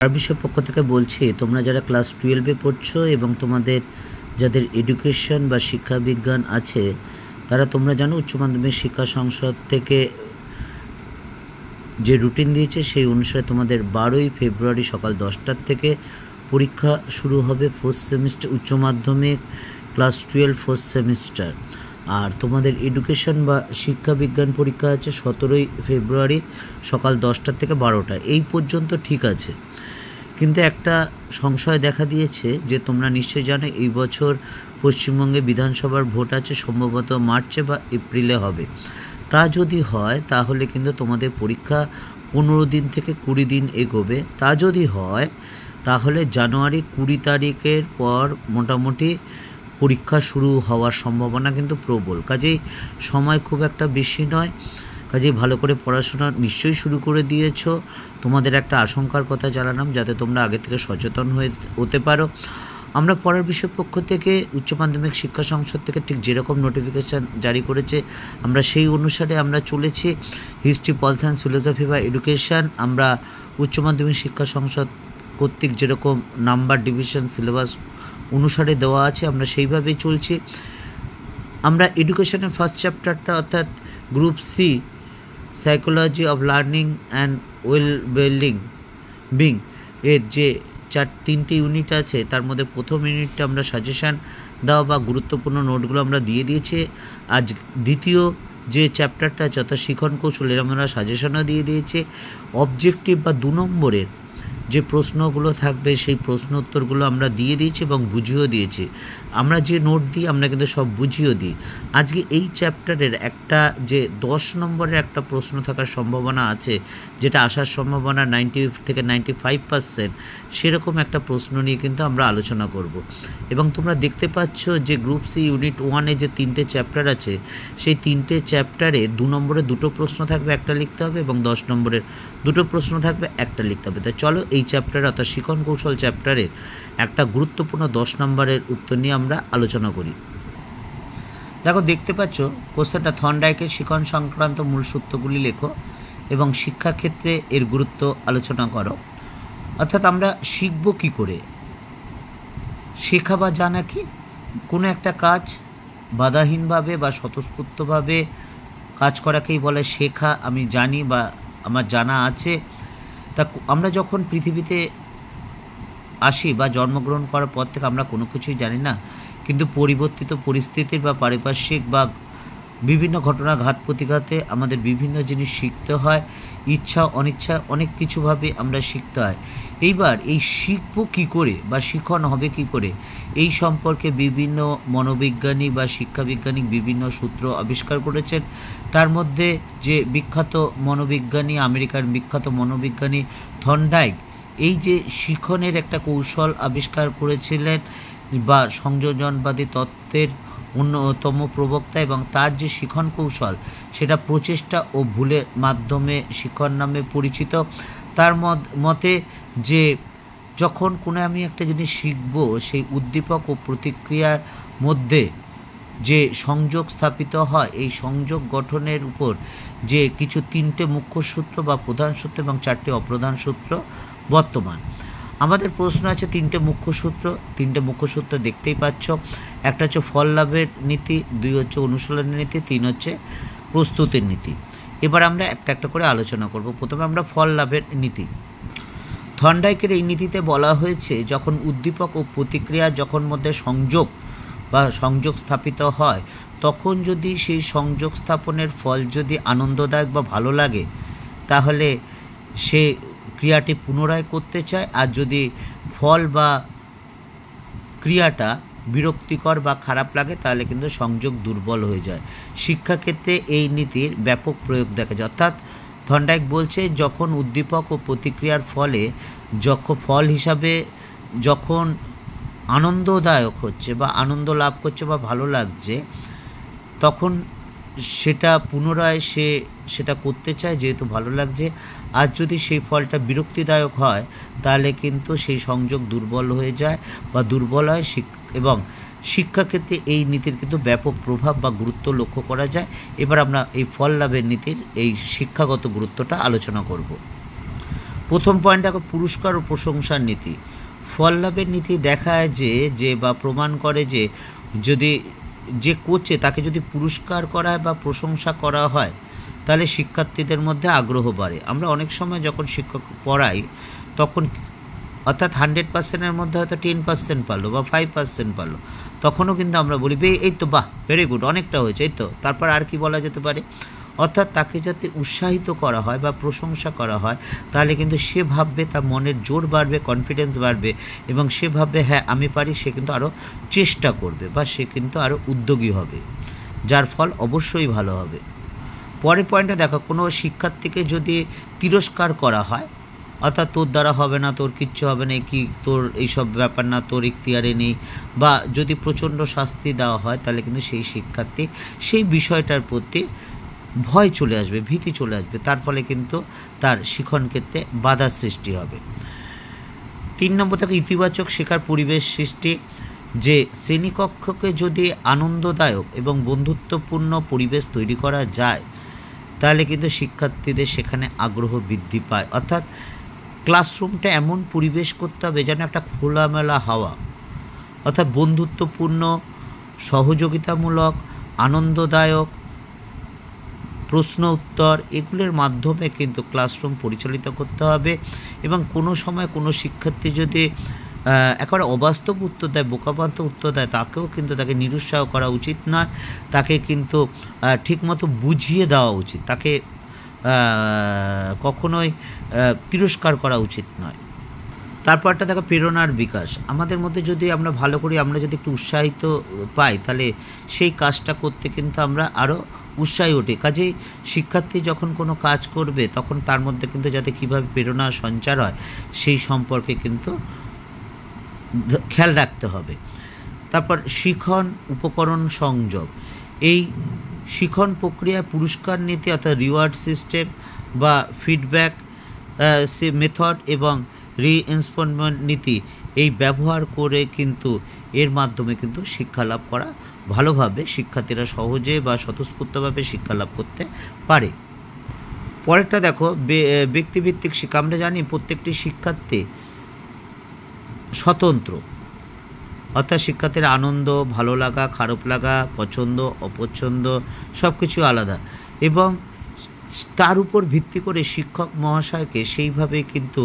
আর বিষয়ের পক্ষ থেকে বলছি, তোমরা যারা ক্লাস 12-এ পড়ছো এবং তোমাদের যাদের এডুকেশন বা শিক্ষা বিজ্ঞান আছে, তারা তোমরা জানো উচ্চ মাধ্যমিক শিক্ষা সংসদ থেকে যে রুটিন দিয়েছে সেই অনুসারে তোমাদের 12ই ফেব্রুয়ারি সকাল 10টার থেকে পরীক্ষা শুরু হবে ফোর্থ সেমিস্টার উচ্চ মাধ্যমিক ক্লাস 12 ফোর্থ সেমিস্টার। আর তোমাদের এডুকেশন বা শিক্ষা বিজ্ঞান পরীক্ষা আছে 17ই ফেব্রুয়ারি সকাল 10টা থেকে 12টা। এই পর্যন্ত ঠিক আছে, কিন্তু একটা সংশয় দেখা দিয়েছে যে তোমরা নিশ্চয়ই জানো এই বছর পশ্চিমবঙ্গে বিধানসভার ভোট আছে, সম্ভবত মার্চে বা এপ্রিলে হবে। তা যদি হয় তাহলে কিন্তু তোমাদের পরীক্ষা 15 দিন থেকে 20 দিন এগোবে। তা যদি হয় তাহলে জানুয়ারি 20 তারিখের পর মোটামুটি পরীক্ষা শুরু হওয়ার সম্ভাবনা কিন্তু প্রবল। কাজেই সময় খুব একটা বেশি নয়, কাজেই ভালো করে পড়াশোনা নিশ্চয়ই শুরু করে দিয়েছো। তোমাদের একটা আশঙ্কার কথা জানালাম যাতে তোমরা আগে থেকে সচেতন হতে পারো। আমরা পড়ার বিষয় পক্ষ থেকে উচ্চ মাধ্যমিক শিক্ষা সংসদ থেকে ঠিক যেরকম নোটিফিকেশান জারি করেছে আমরা সেই অনুসারে আমরা চলেছি। হিস্ট্রি, পল সায়েন্স, ফিলোসফি বা এডুকেশান আমরা উচ্চ মাধ্যমিক শিক্ষা সংসদ কর্তৃক যেরকম নাম্বার ডিভিশন সিলেবাস অনুসারে দেওয়া আছে আমরা সেইভাবেই চলছি। আমরা এডুকেশনের ফার্স্ট চ্যাপ্টারটা অর্থাৎ group C psychology of learning and being এর যে 3টে ইউনিট আছে তার মধ্যে প্রথম ইউনিটটা আমরা সাজেশান দেওয়া বা গুরুত্বপূর্ণ নোটগুলো আমরা দিয়ে দিয়েছি। আজ দ্বিতীয় যে চ্যাপ্টারটা আছে অর্থাৎ শিখন কৌশলের আমরা সাজেশনও দিয়ে দিয়েছি। অবজেক্টিভ বা 2 নম্বরের যে প্রশ্নগুলো থাকবে সেই প্রশ্ন উত্তরগুলো আমরা দিয়ে দিয়েছি এবং বুঝিয়েও দিয়েছি। আমরা যে নোট দিই আমরা কিন্তু সব বুঝিয়েও দিই। আজকে এই চ্যাপ্টারের একটা যে 10 নম্বরের একটা প্রশ্ন থাকার সম্ভাবনা আছে, যেটা আসার সম্ভাবনা 90 থেকে 95%, সেরকম একটা প্রশ্ন নিয়ে কিন্তু আমরা আলোচনা করব। এবং তোমরা দেখতে পাচ্ছ যে গ্রুপ সি ইউনিট 1-এ যে 3টে চ্যাপ্টার আছে সেই 3টে চ্যাপ্টারে 2 নম্বরে 2টো প্রশ্ন থাকবে, একটা লিখতে হবে, এবং 10 নম্বরের 2টো প্রশ্ন থাকবে, একটা লিখতে হবে। তো চলো এই চ্যাপ্টারে অর্থাৎ শিখন কৌশল চ্যাপ্টারের একটা গুরুত্বপূর্ণ 10 নম্বরের উত্তর নিয়ে আমরা আলোচনা করি। দেখো, দেখতে পাচ্ছ কোশ্চেনটা, থর্নডাইকের শিখন সংক্রান্ত মূল সূত্রগুলি লেখো এবং শিক্ষাক্ষেত্রে এর গুরুত্ব আলোচনা করো। অর্থাৎ আমরা শিখব কী করে? শেখা বা জানা কি? কোনো একটা কাজ বাধাহীনভাবে বা স্বতঃস্ফূর্তভাবে কাজ করাকেই বলে শেখা। আমি জানি বা আমার জানা আছে। তা আমরা যখন পৃথিবীতে আসি বা জন্মগ্রহণ করার পর থেকে আমরা কোনো কিছুই জানি না, কিন্তু পরিবর্তিত পরিস্থিতির বা পারিপার্শ্বিক বা বিভিন্ন ঘটনা ঘাত প্রতিঘাতে আমাদের বিভিন্ন জিনিস শিখতে হয়। ইচ্ছা অনিচ্ছা অনেক কিছুভাবে আমরা শিখতে হয়। এইবার এই শিখব কী করে বা শিখন হবে কী করে, এই সম্পর্কে বিভিন্ন মনোবিজ্ঞানী বা শিক্ষাবিজ্ঞানী বিভিন্ন সূত্র আবিষ্কার করেছেন। তার মধ্যে যে বিখ্যাত মনোবিজ্ঞানী, আমেরিকার বিখ্যাত মনোবিজ্ঞানী থর্নডাইক এই যে শিখনের একটা কৌশল আবিষ্কার করেছিলেন বা সংযোজনবাদী তত্ত্বের অন্যতম প্রবক্তা, এবং তার যে শিখন কৌশল সেটা প্রচেষ্টা ও ভুলের মাধ্যমে শিখন নামে পরিচিত। তার মতে যে যখন কোনো আমি একটা জিনিস শিখব সেই উদ্দীপক ও প্রতিক্রিয়ার মধ্যে যে সংযোগ স্থাপিত হয়, এই সংযোগ গঠনের উপর যে কিছু 3টে মুখ্য সূত্র বা প্রধান সূত্র এবং 4টে অপ্রধান সূত্র বর্তমান। আমাদের প্রশ্ন আছে 3টে মুখ্য সূত্র। 3টে মুখ্য সূত্র দেখতেই পাচ্ছ। একটা হচ্ছে ফল লাভের নীতি, 2 হচ্ছে অনুশীলনের নীতি, 3 হচ্ছে প্রস্তুতির নীতি। এবার আমরা একটা একটা করে আলোচনা করব। প্রথমে আমরা ফল লাভের নীতি। থর্নডাইকের এই নীতিতে বলা হয়েছে যখন উদ্দীপক ও প্রতিক্রিয়া যখন মধ্যে সংযোগ বা সংযোগ স্থাপিত হয়, তখন যদি সেই সংযোগ স্থাপনের ফল যদি আনন্দদায়ক বা ভালো লাগে তাহলে সে ক্রিয়াটি পুনরায় করতে চায়, আর যদি ফল বা ক্রিয়াটা বিরক্তিকর বা খারাপ লাগে তাহলে কিন্তু সংযোগ দুর্বল হয়ে যায়। শিক্ষাক্ষেত্রে এই নীতির ব্যাপক প্রয়োগ দেখা যায়। অর্থাৎ থর্নডাইক বলছে যখন উদ্দীপক ও প্রতিক্রিয়ার ফলে ফল হিসাবে যখন আনন্দদায়ক হচ্ছে বা আনন্দ লাভ করছে বা ভালো লাগছে, তখন সেটা পুনরায় সেটা করতে চায় যেহেতু ভালো লাগছে। আর যদি সেই ফলটা বিরক্তিদায়ক হয় তাহলে কিন্তু সেই সংযোগ দুর্বল হয়ে যায় বা দুর্বল হয়। এবং শিক্ষাক্ষেত্রে এই নীতির কিন্তু ব্যাপক প্রভাব বা গুরুত্ব লক্ষ্য করা যায়। এবার আমরা এই ফল লাভের নীতির এই শিক্ষাগত গুরুত্বটা আলোচনা করব। প্রথম পয়েন্ট দেখো, পুরস্কার ও প্রশংসার নীতি। ফল লাভের নীতি দেখায় যে বা প্রমাণ করে যে যদি যে কোচে তাকে যদি পুরস্কার করা হয় বা প্রশংসা করা হয় তাহলে শিক্ষার্থীদের মধ্যে আগ্রহ বাড়ে। আমরা অনেক সময় যখন শিক্ষক পড়াই তখন অর্থাৎ 100%-এর মধ্যে হয়তো 10% পারলো বা 5% পারলো, তখনও কিন্তু আমরা বলি এই তো বাহ, ভেরি গুড, অনেকটা হয়েছে, এই তো, তারপর আর কি বলা যেতে পারে। অর্থাৎ তাকে যাতে উৎসাহিত করা হয় বা প্রশংসা করা হয় তাহলে কিন্তু সে ভাববে, তার মনের জোর বাড়বে, কনফিডেন্স বাড়বে এবং সে ভাববে হ্যাঁ আমি পারি, সে কিন্তু আরও চেষ্টা করবে বা সে কিন্তু আরও উদ্যোগী হবে, যার ফল অবশ্যই ভালো হবে। পরের পয়েন্টে দেখো, কোনো শিক্ষার্থীকে যদি তিরস্কার করা হয়, অর্থাৎ তোর দ্বারা হবে না, তোর কিচ্ছু হবে না, কি তোর এইসব ব্যাপার না, তোর ইখতিয়ারে নেই, বা যদি প্রচণ্ড শাস্তি দেওয়া হয় তাহলে কিন্তু সেই শিক্ষার্থী সেই বিষয়টার প্রতি ভয় চলে আসবে, ভীতি চলে আসবে, তার ফলে কিন্তু তার শিখন ক্ষেত্রে বাধার সৃষ্টি হবে। 3 নম্বর থেকে ইতিবাচক শেখার পরিবেশ সৃষ্টি। যে শ্রেণীকক্ষকে যদি আনন্দদায়ক এবং বন্ধুত্বপূর্ণ পরিবেশ তৈরি করা যায় তাহলে কিন্তু শিক্ষার্থীদের সেখানে আগ্রহ বৃদ্ধি পায়। অর্থাৎ ক্লাসরুমটা এমন পরিবেশ করতে হবে যেন একটা খোলামেলা হাওয়া, অর্থাৎ বন্ধুত্বপূর্ণ, সহযোগিতামূলক, আনন্দদায়ক, প্রশ্ন উত্তর, এগুলোর মাধ্যমে কিন্তু ক্লাসরুম পরিচালিত করতে হবে। এবং কোনো সময় কোনো শিক্ষার্থী যদি একেবারে অবাস্তব উত্তর দেয়, বোকাবান্ত উত্তর দেয়, তাকেও কিন্তু তাকে নিরুৎসাহ করা উচিত নয়, তাকে কিন্তু ঠিকমতো বুঝিয়ে দেওয়া উচিত, তাকে কখনোই তিরস্কার করা উচিত নয়। তারপরটা দেখো, প্রেরণার বিকাশ। আমাদের মধ্যে যদি আমরা ভালো করি, আমরা যদি একটু উৎসাহিত পাই তাহলে সেই কাজটা করতে কিন্তু আমরা আরও উৎসাহী উঠি। কাজেই শিক্ষার্থী যখন কোনো কাজ করবে তখন তার মধ্যে কিন্তু যাতে কীভাবে প্রেরণা সঞ্চার হয় সেই সম্পর্কে কিন্তু খেয়াল রাখতে হবে। তারপর শিখন উপকরণ সংযোগ। এই শিখন প্রক্রিয়ায় পুরস্কার নীতি অর্থাৎ রিওয়ার্ড সিস্টেম বা ফিডব্যাক মেথড এবং রিইনফোর্সমেন্ট নীতি এই ব্যবহার করে কিন্তু এর মাধ্যমে কিন্তু শিক্ষা লাভ করা ভালোভাবে শিক্ষার্থীরা সহজে বা স্বতঃস্ফূর্তভাবে শিক্ষা লাভ করতে পারে। পরেরটা দেখো, ব্যক্তিভিত্তিক শিক্ষা। আমরা জানি প্রত্যেকটি শিক্ষার্থী স্বতন্ত্র, অর্থাৎ শিক্ষার্থীর আনন্দ, ভালো লাগা, খারাপ লাগা, পছন্দ, অপছন্দ সব কিছু আলাদা এবং তার উপর ভিত্তি করে শিক্ষক মহাশয়কে সেইভাবে কিন্তু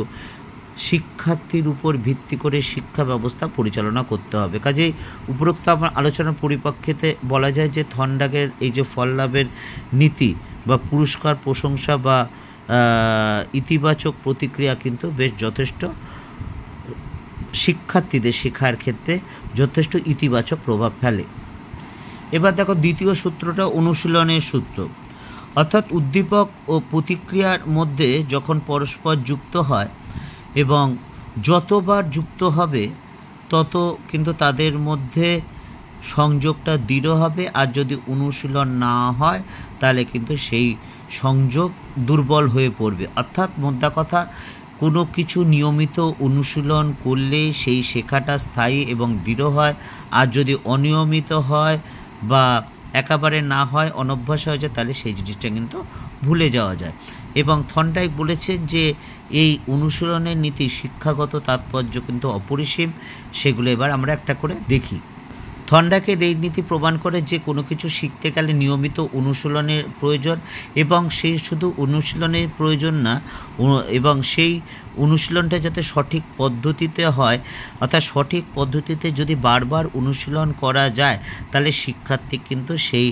শিক্ষার্থীর উপর ভিত্তি করে শিক্ষা ব্যবস্থা পরিচালনা করতে হবে। কাজেই উপরোক্ত আমার আলোচনার পরিপ্রেক্ষিতে বলা যায় যে থর্নডাইকের এই যে ফল লাভের নীতি বা পুরস্কার, প্রশংসা বা ইতিবাচক প্রতিক্রিয়া কিন্তু বেশ যথেষ্ট শিক্ষার্থীদের শেখার ক্ষেত্রে যথেষ্ট ইতিবাচক প্রভাব ফেলে। এবার দেখো, দ্বিতীয় সূত্রটা অনুশীলনের সূত্র। অর্থাৎ উদ্দীপক ও প্রতিক্রিয়ার মধ্যে যখন পরস্পর যুক্ত হয় এবং যতবার যুক্ত হবে তত কিন্তু তাদের মধ্যে সংযোগটা দৃঢ় হবে, আর যদি অনুশীলন না হয় তাহলে কিন্তু সেই সংযোগ দুর্বল হয়ে পড়বে। অর্থাৎ মোদ্দা কথা, কোনো কিছু নিয়মিত অনুশীলন করলে সেই শেখাটা স্থায়ী এবং দৃঢ় হয়, আর যদি অনিয়মিত হয় বা একেবারে না হয়, অনভ্যাস হয়ে যায়, তাহলে সেই জিনিসটা কিন্তু ভুলে যাওয়া যায়। এবং থর্নডাইক বলেছেন যে এই অনুশীলনের নীতি শিক্ষাগত তাৎপর্য কিন্তু অপরিসীম। সেগুলো এবার আমরা একটা করে দেখি। থর্নডাইকের এই নীতি প্রমাণ করে যে কোনো কিছু শিখতে গেলে নিয়মিত অনুশীলনের প্রয়োজন এবং সেই শুধু অনুশীলনের প্রয়োজন না, এবং সেই অনুশীলনটা যাতে সঠিক পদ্ধতিতে হয়, অর্থাৎ সঠিক পদ্ধতিতে যদি বারবার অনুশীলন করা যায় তাহলে শিক্ষার্থী কিন্তু সেই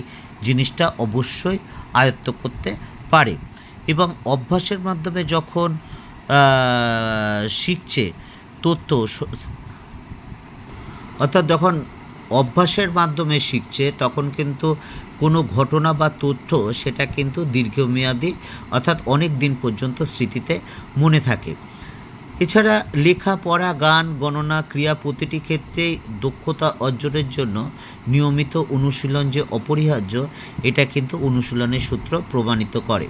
জিনিসটা অবশ্যই আয়ত্ত করতে পারে। এবং অভ্যাসের মাধ্যমে যখন শিখছে তথ্য, অর্থাৎ যখন অভ্যাসের মাধ্যমে শিখছে তখন কিন্তু কোনো ঘটনা বা তথ্য সেটা কিন্তু দীর্ঘমেয়াদী, অর্থাৎ অনেক দিন পর্যন্ত স্মৃতিতে মনে থাকে। এছাড়া লেখা, পড়া, গান, গণনা, ক্রিয়া প্রতিটি ক্ষেত্রেই দক্ষতা অর্জনের জন্য নিয়মিত অনুশীলন যে অপরিহার্য, এটা কিন্তু অনুশীলনের সূত্র প্রমাণিত করে।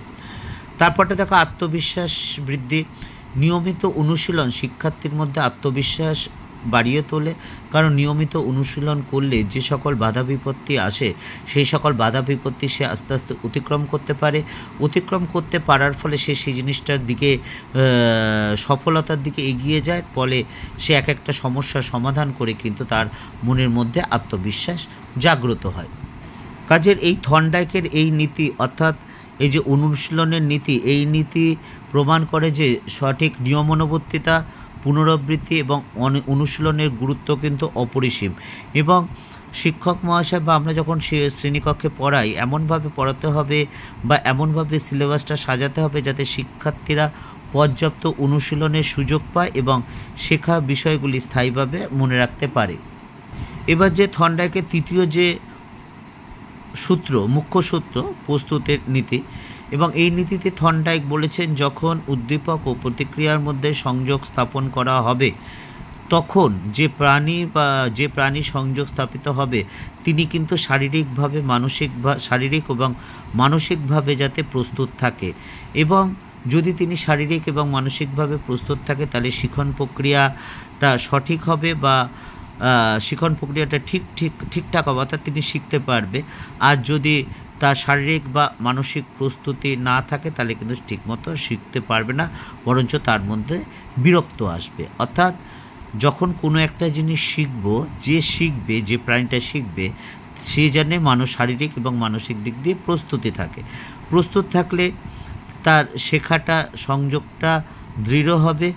তারপরটা দেখো, আত্মবিশ্বাস বৃদ্ধি। নিয়মিত অনুশীলন শিক্ষার্থীর মধ্যে আত্মবিশ্বাস বাড়িয়ে তোলে, কারণ নিয়মিত অনুশীলন করলে যে সকল বাধা বিপত্তি আসে সেই সকল বাধা বিপত্তি সে আস্তে আস্তে অতিক্রম করতে পারে। অতিক্রম করতে পারার ফলে সে সেই জিনিসটার দিকে সফলতার দিকে এগিয়ে যায়, ফলে সে এক একটা সমস্যার সমাধান করে কিন্তু তার মনের মধ্যে আত্মবিশ্বাস জাগ্রত হয়। কাজের এই থর্নডাইকের এই নীতি, অর্থাৎ এই যে অনুশীলনের নীতি, এই নীতি প্রমাণ করে যে সঠিক নিয়মানুবর্তিতা, পুনরাবৃত্তি এবং অনুশীলনের গুরুত্ব কিন্তু অপরিসীম। এবং শিক্ষক মহাশয় বা আমরা যখন শ্রেণীকক্ষে পড়াই, এমনভাবে পড়াতে হবে বা এমনভাবে সিলেবাসটা সাজাতে হবে যাতে শিক্ষার্থীরা পর্যাপ্ত অনুশীলনের সুযোগ পায় এবং শেখা বিষয়গুলি স্থায়ীভাবে মনে রাখতে পারে। এবার যে থর্নডাইকের তৃতীয় যে সূত্র, মুখ্য সূত্র প্রস্তুতের নীতি, এবং এই নীতিতে থর্নডাইক বলেছেন যখন উদ্দীপক ও প্রতিক্রিয়ার মধ্যে সংযোগ স্থাপন করা হবে তখন যে প্রাণী সংযোগ স্থাপিত হবে তিনি কিন্তু শারীরিক এবং মানসিকভাবে যাতে প্রস্তুত থাকে, এবং যদি তিনি শারীরিক এবং মানসিকভাবে প্রস্তুত থাকে তাহলে শিখন প্রক্রিয়াটা সঠিক হবে বা শিখন প্রক্রিয়াটা ঠিকঠাক হবে, অর্থাৎ তিনি শিখতে পারবে। আর যদি তার শারীরিক বা মানসিক প্রস্তুতি না থাকে তাহলে কিন্তু ঠিকমতো শিখতে পারবে না, বরঞ্চ তার মধ্যে বিরক্ত আসবে। অর্থাৎ যখন কোনো একটা জিনিস যে প্রাণীটা শিখবে সে যেন শারীরিক এবং মানসিক দিক দিয়ে প্রস্তুত থাকলে তার শেখাটা সংযোগটা দৃঢ় হবে।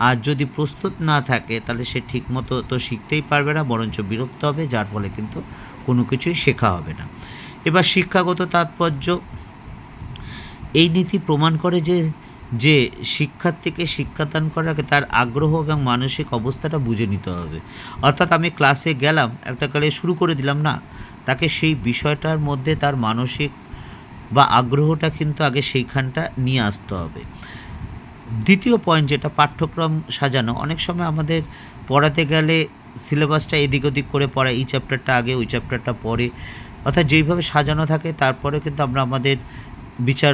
আর যদি প্রস্তুত না থাকে তাহলে সে ঠিকমতো তো শিখতেই পারবে না, বরঞ্চ বিরক্ত হবে, যার ফলে কিন্তু কোনো কিছুই শেখা হবে না। এবার শিক্ষাগত তাৎপর্য, এই নীতি প্রমাণ করে যে শিক্ষার্থীকে শিক্ষাদান করার আগে তার আগ্রহ এবং মানসিক অবস্থাটা বুঝে নিতে হবে। অর্থাৎ আমি ক্লাসে গেলাম, একটা কালে শুরু করে দিলাম না, তাকে সেই বিষয়টার মধ্যে তার মানসিক বা আগ্রহটা কিন্তু আগে সেইখানটা নিয়ে আসতে হবে। দ্বিতীয় পয়েন্ট যেটা পাঠ্যক্রম সাজানো, অনেক সময় আমাদের পড়াতে গেলে সিলেবাসটা এদিক ওদিক করে পড়া, এই চ্যাপ্টারটা আগে ওই চ্যাপ্টারটা পরে, অর্থাৎ যেইভাবে সাজানো থাকে তারপরে কিন্তু আমরা আমাদের বিচার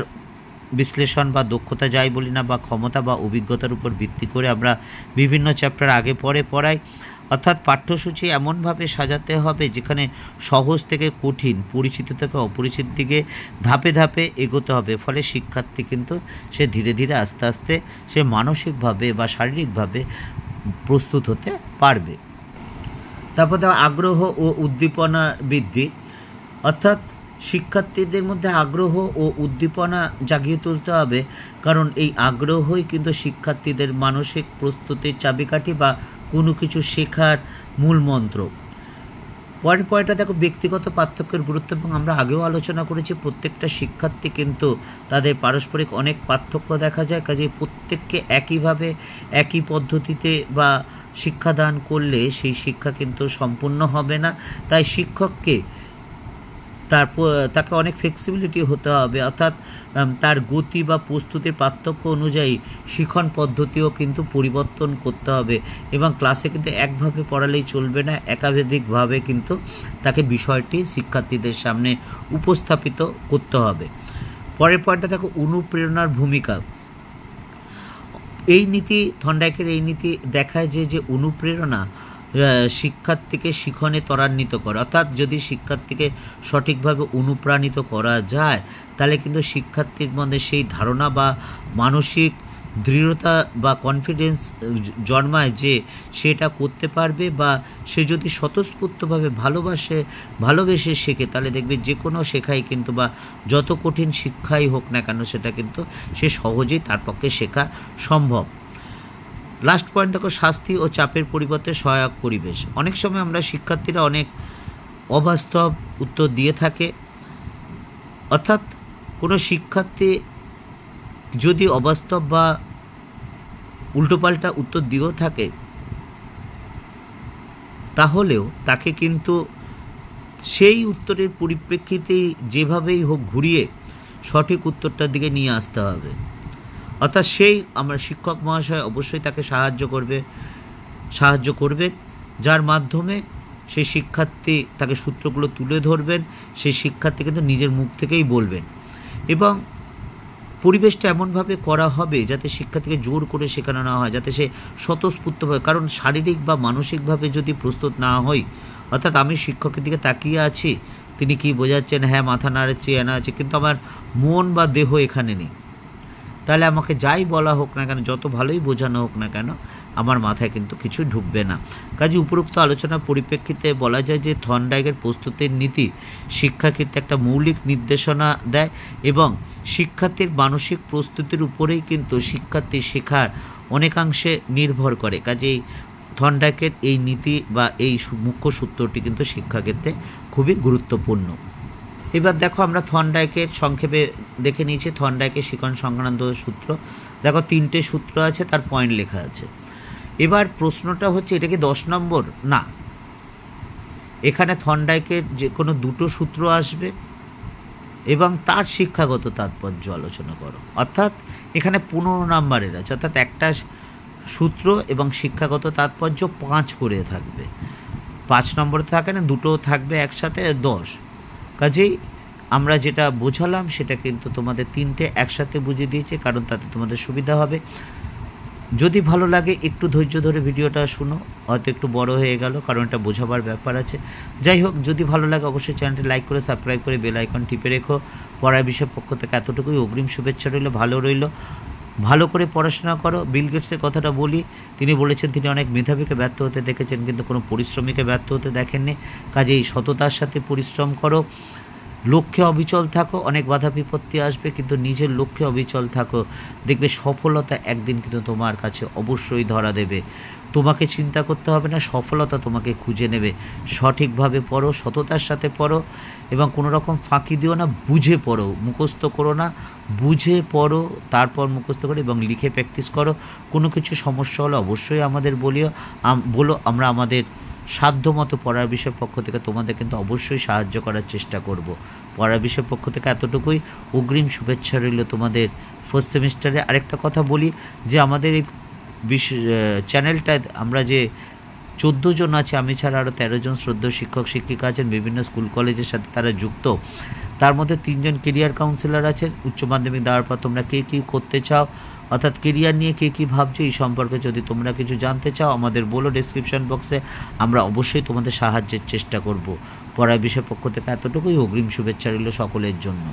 বিশ্লেষণ বা দক্ষতা যাই বলি না, বা ক্ষমতা বা অভিজ্ঞতার উপর ভিত্তি করে আমরা বিভিন্ন চ্যাপ্টার আগে পরে পড়াই। অর্থাৎ পাঠ্যসূচি এমনভাবে সাজাতে হবে যেখানে সহজ থেকে কঠিন, পরিচিত থেকে অপরিচিত দিকে ধাপে ধাপে এগোতে হবে, ফলে শিক্ষার্থী কিন্তু সে ধীরে ধীরে আস্তে আস্তে সে মানসিকভাবে বা শারীরিকভাবে প্রস্তুত হতে পারবে। তারপর আগ্রহ ও উদ্দীপনা বৃদ্ধি, অর্থাৎ শিক্ষার্থীদের মধ্যে আগ্রহ ও উদ্দীপনা জাগিয়ে তুলতে হবে, কারণ এই আগ্রহই কিন্তু শিক্ষার্থীদের মানসিক প্রস্তুতির চাবিকাঠি বা কোনো কিছু শেখার মূল মন্ত্র। পরের পয়েন্টটা দেখো ব্যক্তিগত পার্থক্যের গুরুত্ব, এবং আমরা আগেও আলোচনা করেছি প্রত্যেকটা শিক্ষার্থী কিন্তু তাদের পারস্পরিক অনেক পার্থক্য দেখা যায়, কাজে প্রত্যেককে একইভাবে একই পদ্ধতিতে বা শিক্ষাদান করলে সেই শিক্ষা কিন্তু সম্পূর্ণ হবে না। তাই শিক্ষককে তাকে অনেক ফ্লেক্সিবিলিটি হতে হবে, অর্থাৎ তার গতি বা প্রস্তুতির পার্থক্য অনুযায়ী শিখন পদ্ধতিও কিন্তু পরিবর্তন করতে হবে, এবং ক্লাসে কিন্তু একভাবে পড়ালেই চলবে না, একাধিকভাবে কিন্তু তাকে বিষয়টি শিক্ষার্থীদের সামনে উপস্থাপিত করতে হবে। পরের পয়েন্টটা দেখো অনুপ্রেরণার ভূমিকা। এই নীতি, থর্নডাইকের এই নীতি দেখায় যে অনুপ্রেরণা শিক্ষার্থীকে শিখনে ত্বরান্বিত করে, অর্থাৎ যদি শিক্ষার্থীকে সঠিকভাবে অনুপ্রাণিত করা যায় তাহলে কিন্তু শিক্ষার্থীর মধ্যে সেই ধারণা বা মানসিক দৃঢ়তা বা কনফিডেন্স জন্মায় যে সেটা করতে পারবে, বা সে যদি স্বতঃস্ফূর্তভাবে ভালোবেসে শেখে তাহলে দেখবে যে কোনো শেখাই কিন্তু বা যত কঠিন শিক্ষাই হোক না কেন সেটা কিন্তু সে সহজেই তার পক্ষে শেখা সম্ভব। লাস্ট পয়েন্ট দেখো শাস্তি ও চাপের পরিবর্তে সহায়ক পরিবেশ। অনেক সময় আমরা শিক্ষার্থীরা অনেক অবাস্তব উত্তর দিয়ে থাকে, অর্থাৎ কোনো শিক্ষার্থী যদি অবাস্তব বা উল্টোপাল্টা উত্তর দিয়েও থাকে তাহলেও তাকে কিন্তু সেই উত্তরের পরিপ্রেক্ষিতেই যেভাবেই হোক ঘুরিয়ে সঠিক উত্তরটার দিকে নিয়ে আসতে হবে। অর্থাৎ আমরা শিক্ষক মহাশয় অবশ্যই তাকে সাহায্য করবেন, যার মাধ্যমে সেই শিক্ষার্থী তাকে সূত্রগুলো তুলে ধরবেন, সেই শিক্ষার্থী কিন্তু নিজের মুখ থেকেই বলবেন। এবং পরিবেশটা এমনভাবে করা হবে যাতে শিক্ষার্থীকে জোর করে শেখানো না হয়, যাতে সে স্বতঃস্ফূর্তভাবে, কারণ শারীরিক বা মানসিকভাবে যদি প্রস্তুত না হই, অর্থাৎ আমি শিক্ষকের দিকে তাকিয়ে আছি, তিনি কি বোঝাচ্ছেন, হ্যাঁ মাথা নাড়াচ্ছি, এনা আছে, কিন্তু আমার মন বা দেহ এখানে নেই, তাহলে আমাকে যাই বলা হোক না কেন, যত ভালোই বোঝানো হোক না কেন, আমার মাথায় কিন্তু কিছু ঢুকবে না। কাজে উপরোক্ত আলোচনার পরিপ্রেক্ষিতে বলা যায় যে থর্নডাইকের প্রস্তুতির নীতি শিক্ষাক্ষেত্রে একটা মৌলিক নির্দেশনা দেয় এবং শিক্ষার্থীর মানসিক প্রস্তুতির উপরেই কিন্তু শিক্ষার্থী শেখার অনেকাংশে নির্ভর করে। কাজেই থর্নডাইকের এই নীতি বা এই মুখ্য সূত্রটি কিন্তু শিক্ষাক্ষেত্রে খুবই গুরুত্বপূর্ণ। এবার দেখো, আমরা থর্নডাইকের সংক্ষেপে দেখে নিয়েছি থর্নডাইকের শিখন সংক্রান্ত সূত্র। দেখো 3টে সূত্র আছে, তার পয়েন্ট লেখা আছে। এবার প্রশ্নটা হচ্ছে, এটা কি 10 নম্বর? না, এখানে থর্নডাইকের যে কোনো 2টো সূত্র আসবে এবং তার শিক্ষাগত তাৎপর্য আলোচনা করো, অর্থাৎ এখানে 15 নম্বরের আছে, অর্থাৎ একটা সূত্র এবং শিক্ষাগত তাৎপর্য 5 করে থাকবে। 5 নম্বরে থাকে না, 2টো থাকবে একসাথে 10। কাজেই আমরা যেটা বোঝালাম সেটা কিন্তু তোমাদের 3টে একসাথে বুঝিয়ে দিয়েছে, কারণ তাতে তোমাদের সুবিধা হবে। যদি ভালো লাগে একটু ধৈর্য ধরে ভিডিওটা শুনো, হয়তো একটু বড় হয়ে গেল, কারণ এটা বোঝাবার ব্যাপার আছে। যাই হোক, যদি ভালো লাগে অবশ্যই চ্যানেলটি লাইক করে সাবস্ক্রাইব করে বেল আইকন টিপে রেখো। পড়ার বিষয়ের পক্ষ থেকে এতটুকুই, অগ্রিম শুভেচ্ছা রইল, ভালো রইল। ভালো করে পড়াশোনা করো। বিল গেটসের কথাটা বলি, তিনি বলেছেন তিনি অনেক মেধাবীকে ব্যর্থ হতে দেখেছেন, কিন্তু কোনো পরিশ্রমীকে ব্যর্থ হতে দেখেননি। কাজেই সততার সাথে পরিশ্রম করো, লক্ষ্যে অবিচল থাকো। অনেক বাধা বিপত্তি আসবে, কিন্তু নিজের লক্ষ্যে অবিচল থাকো, দেখবে সফলতা একদিন কিন্তু তোমার কাছে অবশ্যই ধরা দেবে। তোমাকে চিন্তা করতে হবে না, সফলতা তোমাকে খুঁজে নেবে। সঠিকভাবে পড়ো, সততার সাথে পড়ো এবং কোনো রকম ফাঁকি দিও না, বুঝে পড়ো, মুখস্থ করো না, বুঝে পড়ো, তারপর মুখস্থ করো এবং লিখে প্র্যাকটিস করো। কোনো কিছু সমস্যা হলে অবশ্যই আমাদের বলো, আমরা আমাদের সাধ্যমতো পড়ার বিষয়ের পক্ষ থেকে তোমাদের কিন্তু অবশ্যই সাহায্য করার চেষ্টা করব। পড়ার বিষয়ের পক্ষ থেকে এতটুকুই, অগ্রিম শুভেচ্ছা রইল তোমাদের ফার্স্ট সেমিস্টারে। আরেকটা কথা বলি যে আমাদের এই চ্যানেলটায় আমরা যে 14 জন আছে, আমি ছাড়া আরও 13 জন শ্রদ্ধেয় শিক্ষক শিক্ষিকা আছেন, বিভিন্ন স্কুল কলেজের সাথে তারা যুক্ত। তার মধ্যে 3 জন কেরিয়ার কাউন্সিলর আছেন। উচ্চ মাধ্যমিক দেওয়ার পর তোমরা কে কী করতে চাও, অর্থাৎ কেরিয়ার নিয়ে কে কী ভাবছো, এই সম্পর্কে যদি তোমরা কিছু জানতে চাও আমাদের বলো ডেসক্রিপশন বক্সে, আমরা অবশ্যই তোমাদের সাহায্যের চেষ্টা করব। পড়ার বিষয়ের পক্ষ থেকে এতটুকুই, অগ্রিম শুভেচ্ছা রইল সকলের জন্য।